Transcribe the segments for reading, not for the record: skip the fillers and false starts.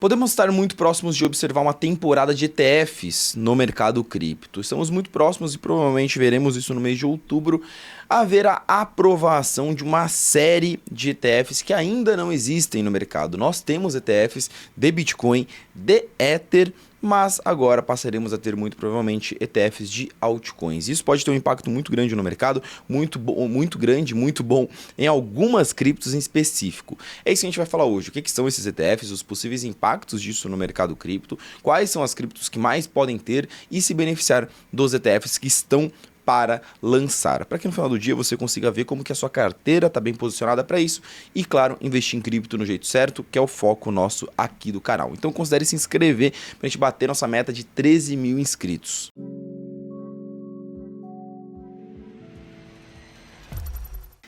Podemos estar muito próximos de observar uma temporada de ETFs no mercado cripto. Estamos muito próximos e provavelmente veremos isso no mês de outubro, haver a aprovação de uma série de ETFs que ainda não existem no mercado. Nós temos ETFs de Bitcoin, de Ether, mas agora passaremos a ter muito provavelmente ETFs de altcoins. Isso pode ter um impacto muito grande no mercado, muito bom em algumas criptos em específico. É isso que a gente vai falar hoje. O que são esses ETFs, os possíveis impactos disso no mercado cripto, quais são as criptos que mais podem ter e se beneficiar dos ETFs que estão para lançar, para que no final do dia você consiga ver como que a sua carteira está bem posicionada para isso e, claro, investir em cripto no jeito certo, que é o foco nosso aqui do canal. Então considere se inscrever para a gente bater nossa meta de 13 mil inscritos.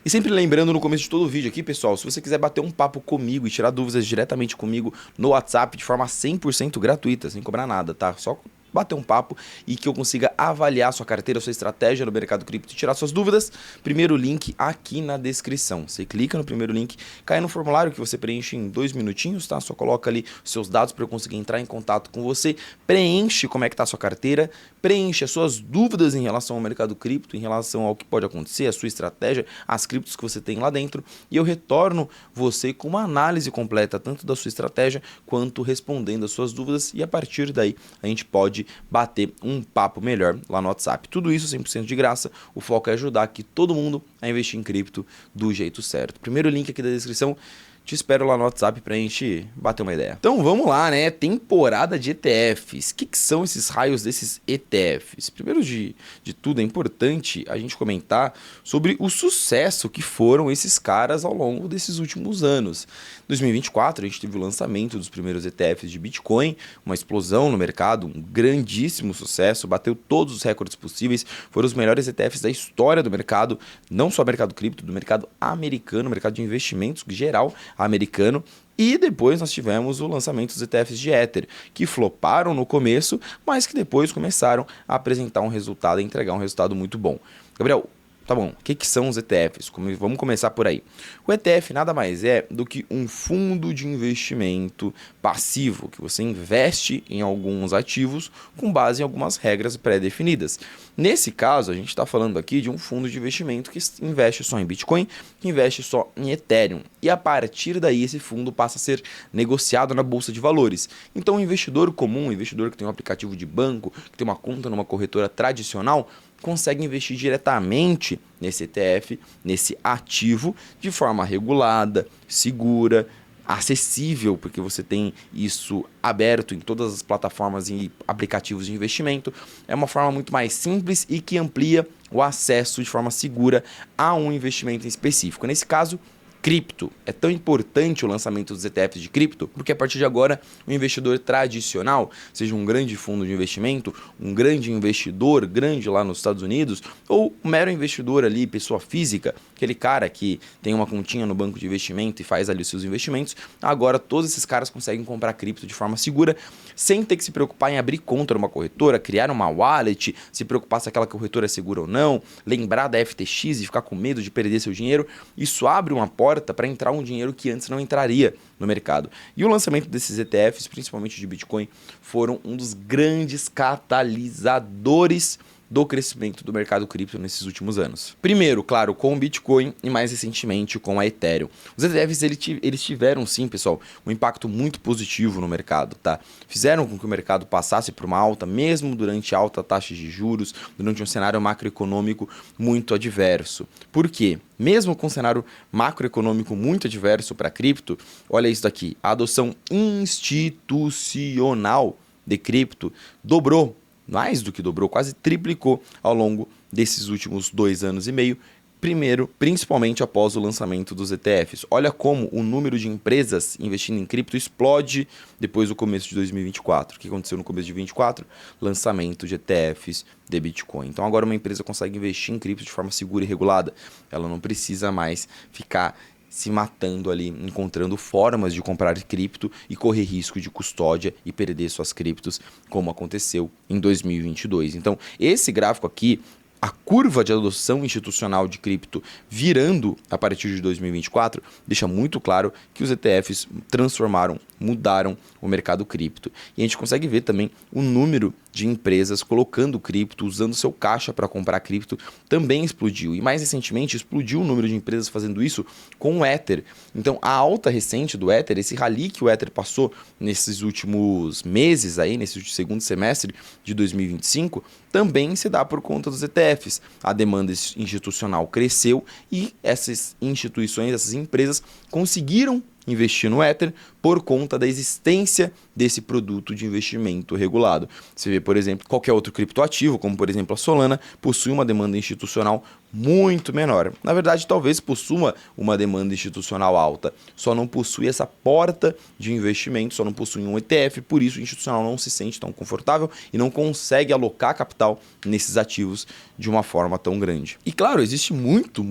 E sempre lembrando no começo de todo o vídeo aqui, pessoal, se você quiser bater um papo comigo e tirar dúvidas diretamente comigo no WhatsApp de forma 100% gratuita, sem cobrar nada, tá? Só bater um papo e que eu consiga avaliar sua carteira, sua estratégia no mercado cripto e tirar suas dúvidas, primeiro link aqui na descrição. Você clica no primeiro link, cai no formulário que você preenche em 2 minutinhos, tá? Só coloca ali os seus dados para eu conseguir entrar em contato com você, preenche como é que tá a sua carteira, preenche as suas dúvidas em relação ao mercado cripto, em relação ao que pode acontecer, a sua estratégia, as criptos que você tem lá dentro, e eu retorno você com uma análise completa, tanto da sua estratégia, quanto respondendo as suas dúvidas, e a partir daí a gente pode bater um papo melhor lá no WhatsApp. Tudo isso 100% de graça, o foco é ajudar aqui todo mundo a investir em cripto do jeito certo. Primeiro link aqui da descrição, te espero lá no WhatsApp pra gente bater uma ideia. Então vamos lá, né? Temporada de ETFs. O que são esses raios desses ETFs? Primeiro de tudo, é importante a gente comentar sobre o sucesso que foram esses caras ao longo desses últimos anos. Em 2024, a gente teve o lançamento dos primeiros ETFs de Bitcoin, uma explosão no mercado, um grandíssimo sucesso, bateu todos os recordes possíveis, foram os melhores ETFs da história do mercado, não só mercado cripto, do mercado americano, mercado de investimentos geral americano. E depois nós tivemos o lançamento dos ETFs de Ether, que floparam no começo, mas que depois começaram a apresentar um resultado, a entregar um resultado muito bom. Gabriel, tá bom, o que são os ETFs? Vamos começar por aí. O ETF nada mais é do que um fundo de investimento passivo, que você investe em alguns ativos com base em algumas regras pré-definidas. Nesse caso, a gente está falando aqui de um fundo de investimento que investe só em Bitcoin, que investe só em Ethereum. E a partir daí esse fundo passa a ser negociado na Bolsa de Valores. Então o investidor comum, o investidor que tem um aplicativo de banco, que tem uma conta numa corretora tradicional, consegue investir diretamente nesse ETF, nesse ativo, de forma regulada, segura, acessível, porque você tem isso aberto em todas as plataformas e aplicativos de investimento. É uma forma muito mais simples e que amplia o acesso de forma segura a um investimento em específico. Nesse caso, cripto. É tão importante o lançamento dos ETFs de cripto, porque a partir de agora o investidor tradicional, seja um grande fundo de investimento, um grande investidor grande lá nos Estados Unidos, ou um mero investidor ali, pessoa física, aquele cara que tem uma continha no banco de investimento e faz ali os seus investimentos, agora todos esses caras conseguem comprar cripto de forma segura, sem ter que se preocupar em abrir conta numa corretora, criar uma wallet, se preocupar se aquela corretora é segura ou não, lembrar da FTX e ficar com medo de perder seu dinheiro. Isso abre uma porta para entrar um dinheiro que antes não entraria no mercado. E o lançamento desses ETFs, principalmente de Bitcoin, foram um dos grandes catalisadores do crescimento do mercado cripto nesses últimos anos. Primeiro, claro, com o Bitcoin e mais recentemente com a Ethereum. Os ETFs eles tiveram sim, pessoal, um impacto muito positivo no mercado, tá? Fizeram com que o mercado passasse por uma alta, mesmo durante alta taxa de juros, durante um cenário macroeconômico muito adverso. Por quê? Mesmo com um cenário macroeconômico muito adverso para cripto, olha isso daqui, a adoção institucional de cripto dobrou, mais do que dobrou, quase triplicou ao longo desses últimos 2 anos e meio. Primeiro, principalmente após o lançamento dos ETFs. Olha como o número de empresas investindo em cripto explode depois do começo de 2024. O que aconteceu no começo de 2024? Lançamento de ETFs de Bitcoin. Então agora uma empresa consegue investir em cripto de forma segura e regulada. Ela não precisa mais ficar se matando ali, encontrando formas de comprar cripto e correr risco de custódia e perder suas criptos, como aconteceu em 2022. Então, esse gráfico aqui, a curva de adoção institucional de cripto virando a partir de 2024, deixa muito claro que os ETFs transformaram mudaram o mercado cripto. E a gente consegue ver também o número de empresas colocando cripto, usando seu caixa para comprar cripto, também explodiu. E mais recentemente explodiu o número de empresas fazendo isso com o Ether. Então a alta recente do Ether, esse rally que o Ether passou nesses últimos meses aí, nesse segundo semestre de 2025, também se dá por conta dos ETFs. A demanda institucional cresceu e essas instituições, essas empresas conseguiram investir no Ether por conta da existência desse produto de investimento regulado. Você vê, por exemplo, qualquer outro criptoativo, como por exemplo a Solana, possui uma demanda institucional muito menor. Na verdade, talvez possua uma demanda institucional alta, só não possui essa porta de investimento, só não possui um ETF, por isso o institucional não se sente tão confortável e não consegue alocar capital nesses ativos de uma forma tão grande. E claro, existe muito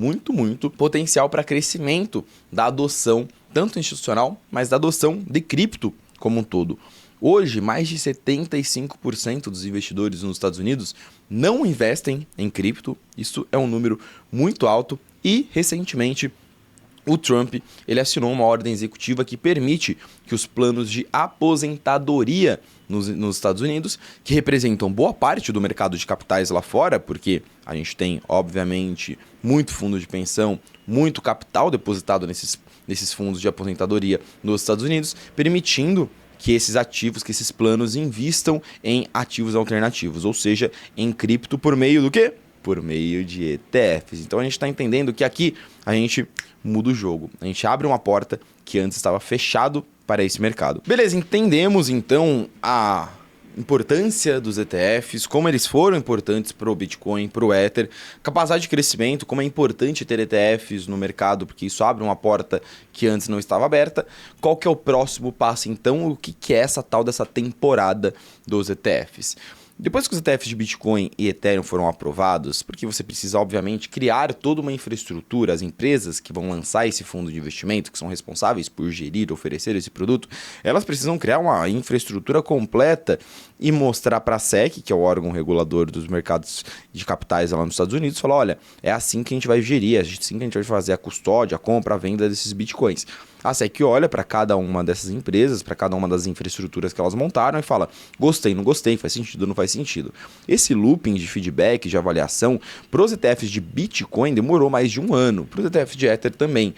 potencial para crescimento da adoção tanto institucional, mas da adoção de cripto como um todo. Hoje, mais de 75% dos investidores nos Estados Unidos não investem em cripto. Isso é um número muito alto e, recentemente, o Trump ele assinou uma ordem executiva que permite que os planos de aposentadoria nos Estados Unidos, que representam boa parte do mercado de capitais lá fora, porque a gente tem, obviamente, muito fundo de pensão, muito capital depositado nesses fundos de aposentadoria nos Estados Unidos, permitindo que esses ativos, que esses planos invistam em ativos alternativos, ou seja, em cripto por meio do quê? Por meio de ETFs. Então a gente está entendendo que aqui a gente muda o jogo. A gente abre uma porta que antes estava fechado para esse mercado. Beleza, entendemos então a importância dos ETFs, como eles foram importantes para o Bitcoin, para o Ether, capacidade de crescimento, como é importante ter ETFs no mercado, porque isso abre uma porta que antes não estava aberta. Qual que é o próximo passo então? O que é essa tal dessa temporada dos ETFs? Depois que os ETFs de Bitcoin e Ethereum foram aprovados, porque você precisa, obviamente, criar toda uma infraestrutura, as empresas que vão lançar esse fundo de investimento, que são responsáveis por gerir, oferecer esse produto, elas precisam criar uma infraestrutura completa e mostrar para a SEC, que é o órgão regulador dos mercados de capitais lá nos Estados Unidos, falar, olha, é assim que a gente vai gerir, é assim que a gente vai fazer a custódia, a compra, a venda desses Bitcoins. A SEC olha para cada uma dessas empresas, para cada uma das infraestruturas que elas montaram e fala, gostei, não gostei, faz sentido, não faz sentido. Esse looping de feedback, de avaliação, para os ETFs de Bitcoin demorou mais de um ano, para os ETFs de Ether também.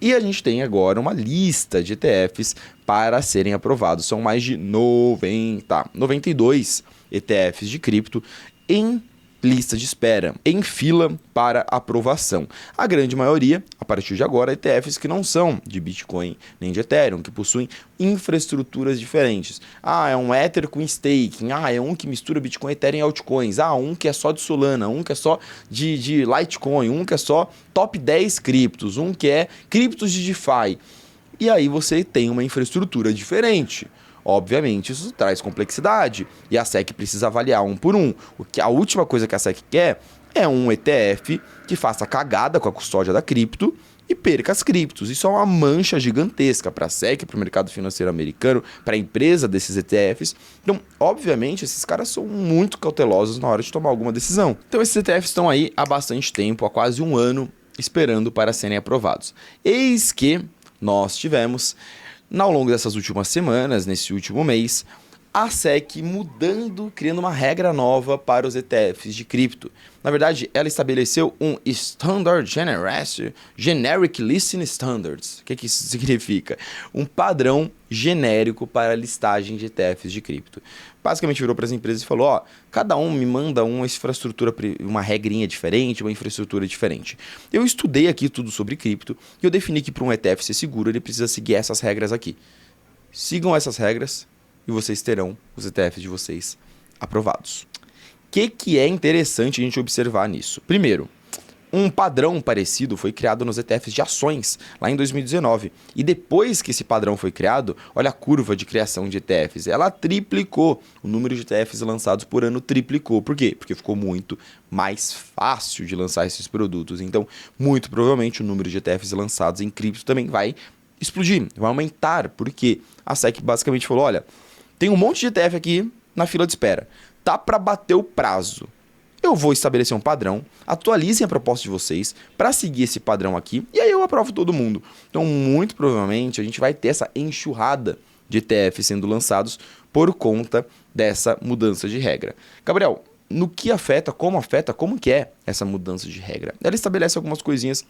E a gente tem agora uma lista de ETFs para serem aprovados. São mais de 92 ETFs de cripto em lista de espera, em fila para aprovação. A grande maioria, a partir de agora, ETFs que não são de Bitcoin nem de Ethereum, que possuem infraestruturas diferentes. Ah, é um Ether com staking. Ah, é um que mistura Bitcoin, Ethereum e altcoins. Ah, um que é só de Solana, um que é só de Litecoin, um que é só top 10 criptos, um que é criptos de DeFi. E aí você tem uma infraestrutura diferente. Obviamente, isso traz complexidade e a SEC precisa avaliar um por um. A última coisa que a SEC quer é um ETF que faça cagada com a custódia da cripto e perca as criptos. Isso é uma mancha gigantesca para a SEC, para o mercado financeiro americano, para a empresa desses ETFs. Então, obviamente, esses caras são muito cautelosos na hora de tomar alguma decisão. Então, esses ETFs estão aí há bastante tempo, há quase um ano, esperando para serem aprovados. Eis que nós tivemos, ao longo dessas últimas semanas, nesse último mês, a SEC mudando, criando uma regra nova para os ETFs de cripto. Na verdade, ela estabeleceu um Standard Generic Listing Standards. O que isso significa? Um padrão genérico para a listagem de ETFs de cripto. Basicamente virou para as empresas e falou, ó, cada um me manda uma infraestrutura, uma regrinha diferente, uma infraestrutura diferente. Eu estudei aqui tudo sobre cripto e eu defini que para um ETF ser seguro, ele precisa seguir essas regras aqui. Sigam essas regras e vocês terão os ETFs de vocês aprovados. O que é interessante a gente observar nisso? Primeiro, um padrão parecido foi criado nos ETFs de ações, lá em 2019. E depois que esse padrão foi criado, olha a curva de criação de ETFs. Ela triplicou. O número de ETFs lançados por ano triplicou. Por quê? Porque ficou muito mais fácil de lançar esses produtos. Então, muito provavelmente, o número de ETFs lançados em cripto também vai explodir, vai aumentar. Porque a SEC basicamente falou, olha, tem um monte de ETF aqui na fila de espera. Tá para bater o prazo. Eu vou estabelecer um padrão, atualizem a proposta de vocês para seguir esse padrão aqui e aí eu aprovo todo mundo. Então, muito provavelmente, a gente vai ter essa enxurrada de ETF sendo lançados por conta dessa mudança de regra. Gabriel, no que afeta, como que é essa mudança de regra? Ela estabelece algumas coisinhas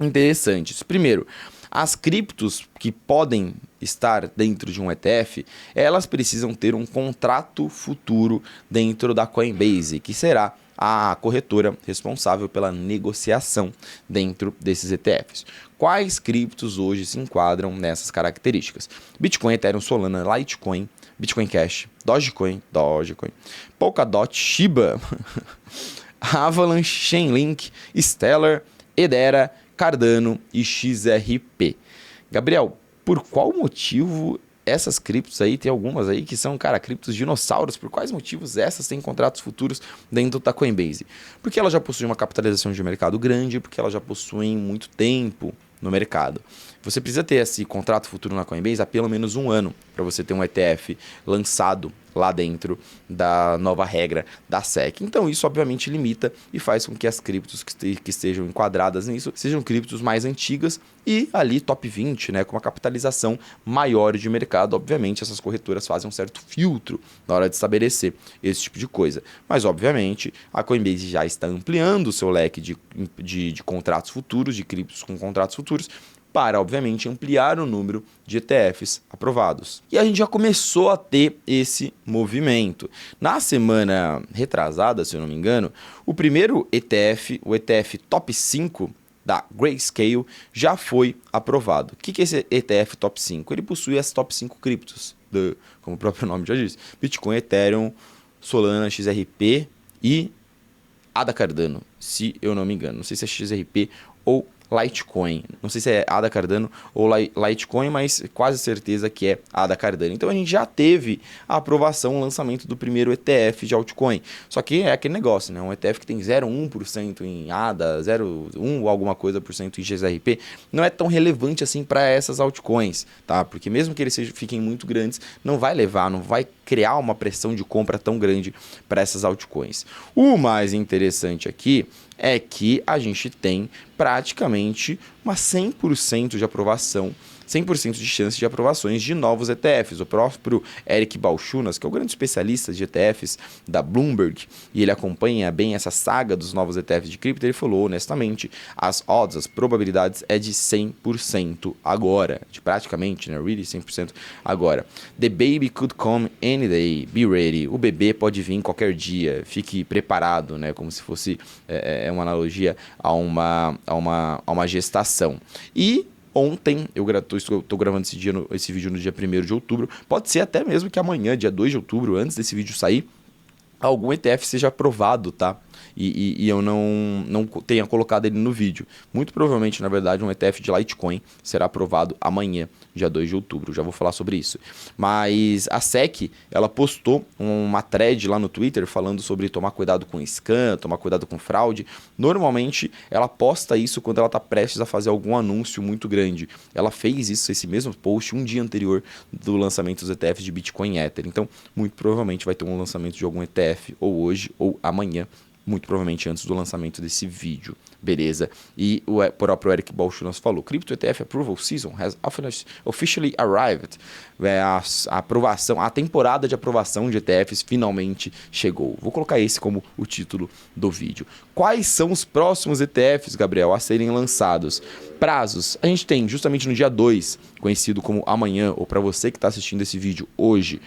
interessantes. Primeiro, as criptos que podem estar dentro de um ETF, elas precisam ter um contrato futuro dentro da Coinbase, que será a corretora responsável pela negociação dentro desses ETFs. Quais criptos hoje se enquadram nessas características? Bitcoin, Ethereum, Solana, Litecoin, Bitcoin Cash, Dogecoin, Polkadot, Shiba, Avalanche, Chainlink, Stellar, Hedera, Cardano e XRP. Gabriel, por qual motivo essas criptos aí, tem algumas aí que são, cara, criptos dinossauros, por quais motivos essas têm contratos futuros dentro da Coinbase? Porque elas já possuem uma capitalização de mercado grande, porque elas já possuem muito tempo no mercado. Você precisa ter esse contrato futuro na Coinbase há pelo menos um ano para você ter um ETF lançado lá dentro da nova regra da SEC. Então isso obviamente limita e faz com que as criptos que estejam enquadradas nisso sejam criptos mais antigas e ali top 20, né, com uma capitalização maior de mercado. Obviamente essas corretoras fazem um certo filtro na hora de estabelecer esse tipo de coisa. Mas obviamente a Coinbase já está ampliando o seu leque de contratos futuros, de criptos com contratos futuros, para, obviamente, ampliar o número de ETFs aprovados. E a gente já começou a ter esse movimento. Na semana retrasada, se eu não me engano, o primeiro ETF, o ETF Top 5 da Grayscale, já foi aprovado. O que é esse ETF Top 5? Ele possui as Top 5 criptos, como o próprio nome já diz, Bitcoin, Ethereum, Solana, XRP e ADA Cardano, se eu não me engano. Não sei se é XRP ou Litecoin. Não sei se é ADA Cardano ou Litecoin, mas quase certeza que é ADA Cardano. Então a gente já teve a aprovação, o lançamento do primeiro ETF de altcoin. Só que é aquele negócio, né? Um ETF que tem 0,1% em ADA, 0,1 ou alguma coisa por cento em XRP, não é tão relevante assim para essas altcoins, tá? Porque mesmo que eles fiquem muito grandes, não vai criar uma pressão de compra tão grande para essas altcoins. O mais interessante aqui é que a gente tem praticamente uma 100% de aprovação, 100% de chance de aprovações de novos ETFs. O próprio Eric Balchunas, que é o grande especialista de ETFs da Bloomberg, e ele acompanha bem essa saga dos novos ETFs de cripto, ele falou honestamente, as probabilidades é de 100% agora, de praticamente, né, really 100% agora. The baby could come any day, be ready. O bebê pode vir qualquer dia, fique preparado, né, como se fosse uma analogia a uma gestação. E ontem, eu estou gravando esse vídeo no dia 1º de outubro, pode ser até mesmo que amanhã, dia 2 de outubro, antes desse vídeo sair, algum ETF seja aprovado, tá? E eu não tenha colocado ele no vídeo. Muito provavelmente, na verdade, um ETF de Litecoin será aprovado amanhã, dia 2 de outubro. Já vou falar sobre isso. Mas a SEC, ela postou uma thread lá no Twitter falando sobre tomar cuidado com scam, tomar cuidado com fraude. Normalmente, ela posta isso quando ela está prestes a fazer algum anúncio muito grande. Ela fez isso, esse mesmo post, um dia anterior do lançamento dos ETFs de Bitcoin e Ether. Então, muito provavelmente vai ter um lançamento de algum ETF ou hoje ou amanhã, muito provavelmente antes do lançamento desse vídeo, beleza? E o próprio Eric Balchunas falou, Crypto ETF Approval Season has officially arrived. A aprovação, a temporada de aprovação de ETFs finalmente chegou. Vou colocar esse como o título do vídeo. Quais são os próximos ETFs, Gabriel, a serem lançados? Prazos, a gente tem justamente no dia 2, conhecido como amanhã, ou para você que está assistindo esse vídeo hoje,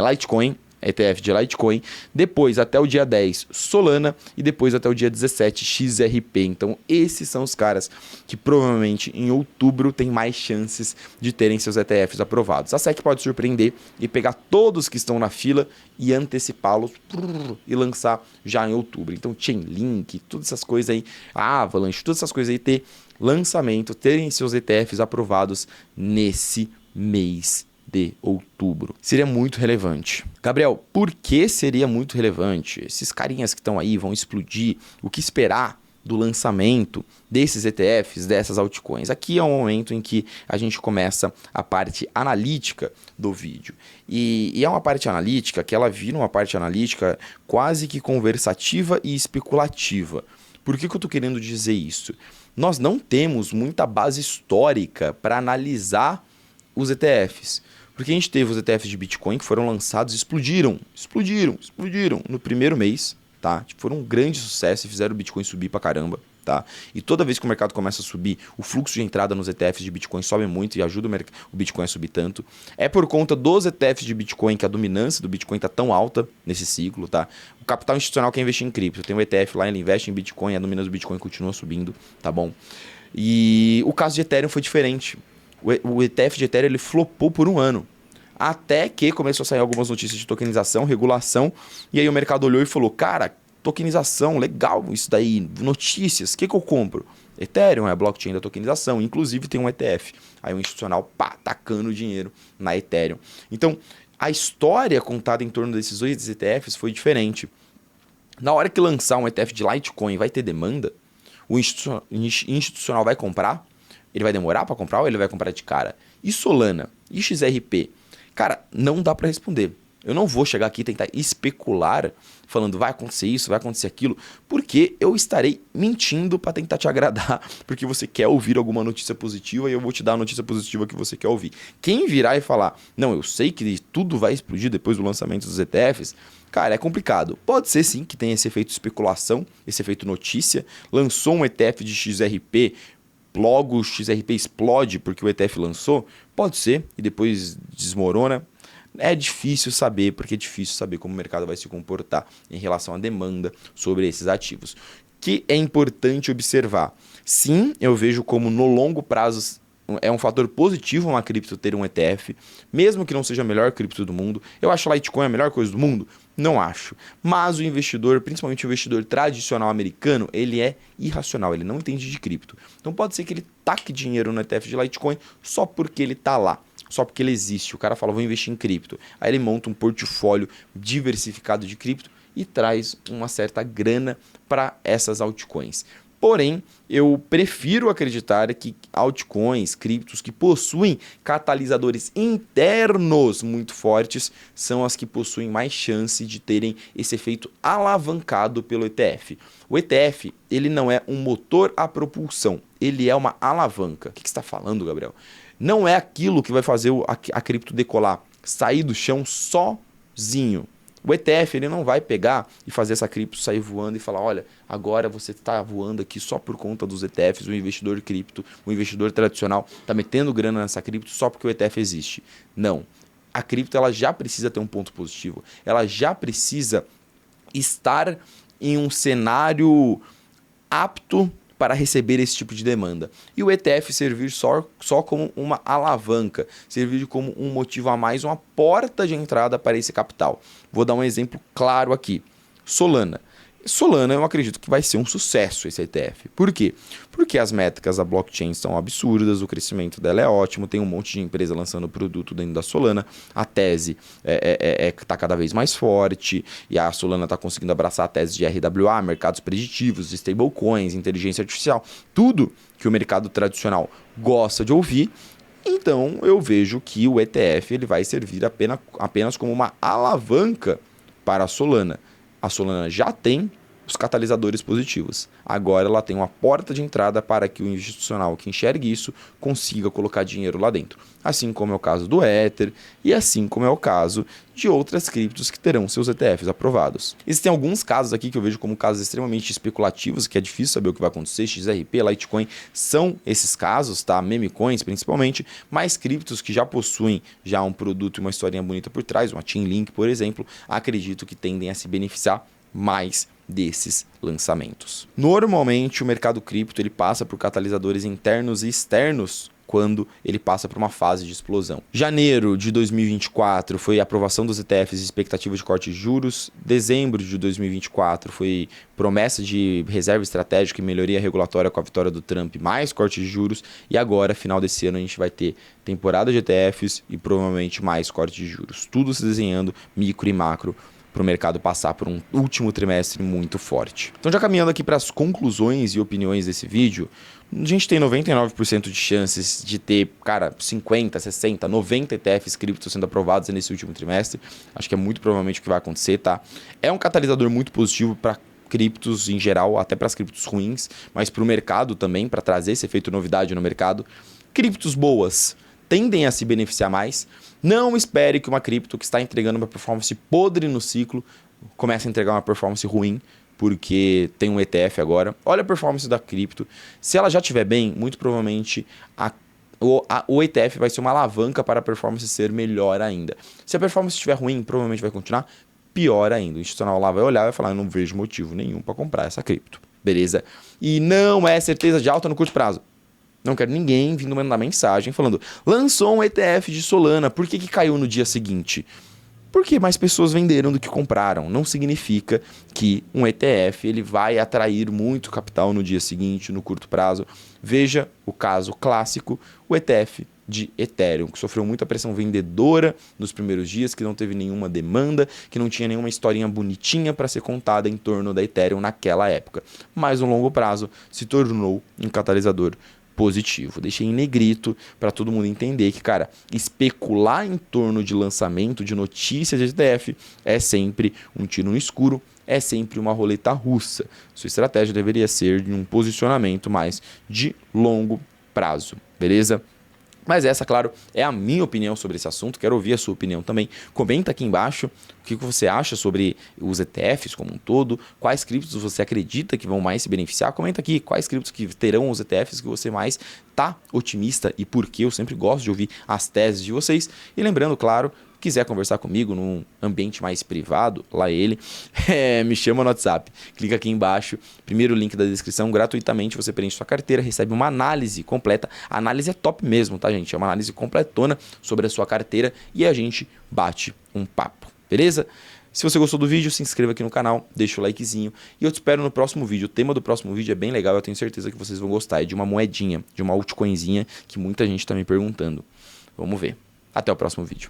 Litecoin, ETF de Litecoin, depois até o dia 10 Solana e depois até o dia 17 XRP. Então esses são os caras que provavelmente em outubro tem mais chances de terem seus ETFs aprovados. A SEC pode surpreender e pegar todos que estão na fila e antecipá-los e lançar já em outubro. Então Chainlink, todas essas coisas aí, a Avalanche, todas essas coisas aí ter lançamento, terem seus ETFs aprovados nesse mês de outubro. Seria muito relevante. Gabriel, por que seria muito relevante? Esses carinhas que estão aí vão explodir. O que esperar do lançamento desses ETFs, dessas altcoins? Aqui é o momento em que a gente começa a parte analítica do vídeo. E é uma parte analítica que ela vira uma parte analítica quase que conversativa e especulativa. Por que eu estou querendo dizer isso? Nós não temos muita base histórica para analisar os ETFs? Porque a gente teve os ETFs de Bitcoin que foram lançados e explodiram no primeiro mês, tá? Tipo, foram um grande sucesso e fizeram o Bitcoin subir pra caramba, tá? E toda vez que o mercado começa a subir, o fluxo de entrada nos ETFs de Bitcoin sobe muito e ajuda o Bitcoin a subir tanto. É por conta dos ETFs de Bitcoin que a dominância do Bitcoin tá tão alta nesse ciclo, tá? O capital institucional quer investir em cripto, tem um ETF lá, ele investe em Bitcoin, a dominância do Bitcoin continua subindo, tá bom? E o caso de Ethereum foi diferente. O ETF de Ethereum ele flopou por um ano. Até que começou a sair algumas notícias de tokenização, regulação, e aí o mercado olhou e falou, cara, tokenização, legal isso daí, notícias, o que eu compro? Ethereum é a blockchain da tokenização, inclusive tem um ETF. Aí o institucional, pá, tacando dinheiro na Ethereum. Então, a história contada em torno desses dois ETFs foi diferente. Na hora que lançar um ETF de Litecoin, vai ter demanda? O institucional vai comprar? Ele vai demorar para comprar ou ele vai comprar de cara? E Solana? E XRP? Cara, não dá para responder. Eu não vou chegar aqui e tentar especular falando vai acontecer isso, vai acontecer aquilo, porque eu estarei mentindo para tentar te agradar, porque você quer ouvir alguma notícia positiva e eu vou te dar a notícia positiva que você quer ouvir. Quem virar e falar, não, eu sei que tudo vai explodir depois do lançamento dos ETFs, cara, é complicado. Pode ser sim que tenha esse efeito especulação, esse efeito notícia, lançou um ETF de XRP, logo o XRP explode porque o ETF lançou? Pode ser, e depois desmorona. É difícil saber, porque é difícil saber como o mercado vai se comportar em relação à demanda sobre esses ativos. Que é importante observar. Sim, eu vejo como no longo prazo é um fator positivo uma cripto ter um ETF, mesmo que não seja a melhor cripto do mundo. Eu acho Litecoin a melhor coisa do mundo? Não acho. Mas o investidor, principalmente o investidor tradicional americano, ele é irracional, ele não entende de cripto. Então pode ser que ele taque dinheiro no ETF de Litecoin só porque ele está lá, só porque ele existe. O cara fala, vou investir em cripto. Aí ele monta um portfólio diversificado de cripto e traz uma certa grana para essas altcoins. Porém, eu prefiro acreditar que altcoins, criptos que possuem catalisadores internos muito fortes são as que possuem mais chance de terem esse efeito alavancado pelo ETF. O ETF, ele não é um motor a propulsão, ele é uma alavanca. O que você está falando, Gabriel? Não é aquilo que vai fazer a cripto decolar, sair do chão sozinho. O ETF ele não vai pegar e fazer essa cripto sair voando e falar, olha, agora você está voando aqui só por conta dos ETFs, o investidor cripto, o investidor tradicional está metendo grana nessa cripto só porque o ETF existe. Não. A cripto ela já precisa ter um ponto positivo. Ela já precisa estar em um cenário apto para receber esse tipo de demanda. E o ETF servir só como uma alavanca, servir como um motivo a mais, uma porta de entrada para esse capital. Vou dar um exemplo claro aqui. Solana. Solana, eu acredito que vai ser um sucesso esse ETF. Por quê? Porque as métricas da blockchain são absurdas, o crescimento dela é ótimo, tem um monte de empresa lançando produto dentro da Solana, a tese está cada vez mais forte, e a Solana está conseguindo abraçar a tese de RWA, mercados preditivos, stablecoins, inteligência artificial, tudo que o mercado tradicional gosta de ouvir. Então, eu vejo que o ETF ele vai servir apenas como uma alavanca para a Solana. A Solana já tem os catalisadores positivos. Agora ela tem uma porta de entrada para que o institucional que enxergue isso consiga colocar dinheiro lá dentro. Assim como é o caso do Ether e assim como é o caso de outras criptos que terão seus ETFs aprovados. Existem alguns casos aqui que eu vejo como casos extremamente especulativos, que é difícil saber o que vai acontecer. XRP, Litecoin são esses casos, tá? Meme coins principalmente, mas criptos que já possuem já um produto e uma historinha bonita por trás, uma Chainlink, por exemplo, acredito que tendem a se beneficiar mais desses lançamentos. Normalmente o mercado cripto ele passa por catalisadores internos e externos quando ele passa por uma fase de explosão. Janeiro de 2024 foi a aprovação dos ETFs e expectativa de corte de juros. Dezembro de 2024 foi promessa de reserva estratégica e melhoria regulatória com a vitória do Trump, mais corte de juros. E agora, final desse ano, a gente vai ter temporada de ETFs e provavelmente mais corte de juros. Tudo se desenhando micro e macro para o mercado passar por um último trimestre muito forte. Então, já caminhando aqui para as conclusões e opiniões desse vídeo, a gente tem 99% de chances de ter, cara, 50, 60, 90 ETFs criptos sendo aprovados nesse último trimestre. Acho que é muito provavelmente o que vai acontecer, tá? É um catalisador muito positivo para criptos em geral, até para as criptos ruins, mas para o mercado também, para trazer esse efeito novidade no mercado. Criptos boas tendem a se beneficiar mais. Não espere que uma cripto que está entregando uma performance podre no ciclo comece a entregar uma performance ruim, porque tem um ETF agora. Olha a performance da cripto. Se ela já estiver bem, muito provavelmente o ETF vai ser uma alavanca para a performance ser melhor ainda. Se a performance estiver ruim, provavelmente vai continuar pior ainda. O institucional lá vai olhar e vai falar, eu não vejo motivo nenhum para comprar essa cripto. Beleza? E não é certeza de alta no curto prazo. Não quero ninguém vindo mandar mensagem falando, lançou um ETF de Solana, por que caiu no dia seguinte? Porque mais pessoas venderam do que compraram. Não significa que um ETF ele vai atrair muito capital no dia seguinte, no curto prazo. Veja o caso clássico, o ETF de Ethereum, que sofreu muita pressão vendedora nos primeiros dias, que não teve nenhuma demanda, que não tinha nenhuma historinha bonitinha para ser contada em torno da Ethereum naquela época. Mas no longo prazo se tornou um catalisador positivo. Deixei em negrito para todo mundo entender que, cara, especular em torno de lançamento de notícias de ETF é sempre um tiro no escuro, é sempre uma roleta russa. Sua estratégia deveria ser de um posicionamento mais de longo prazo, beleza? Mas essa, claro, é a minha opinião sobre esse assunto. Quero ouvir a sua opinião também. Comenta aqui embaixo o que você acha sobre os ETFs como um todo. Quais criptos você acredita que vão mais se beneficiar. Comenta aqui quais criptos que terão os ETFs que você mais tá otimista e por quê. Eu sempre gosto de ouvir as teses de vocês. E lembrando, claro, quiser conversar comigo num ambiente mais privado, lá ele, me chama no WhatsApp. Clica aqui embaixo, primeiro link da descrição, gratuitamente você preenche sua carteira, recebe uma análise completa. A análise é top mesmo, tá, gente? É uma análise completona sobre a sua carteira e a gente bate um papo, beleza? Se você gostou do vídeo, se inscreva aqui no canal, deixa o likezinho e eu te espero no próximo vídeo. O tema do próximo vídeo é bem legal, eu tenho certeza que vocês vão gostar. É de uma moedinha, de uma altcoinzinha que muita gente tá me perguntando. Vamos ver. Até o próximo vídeo.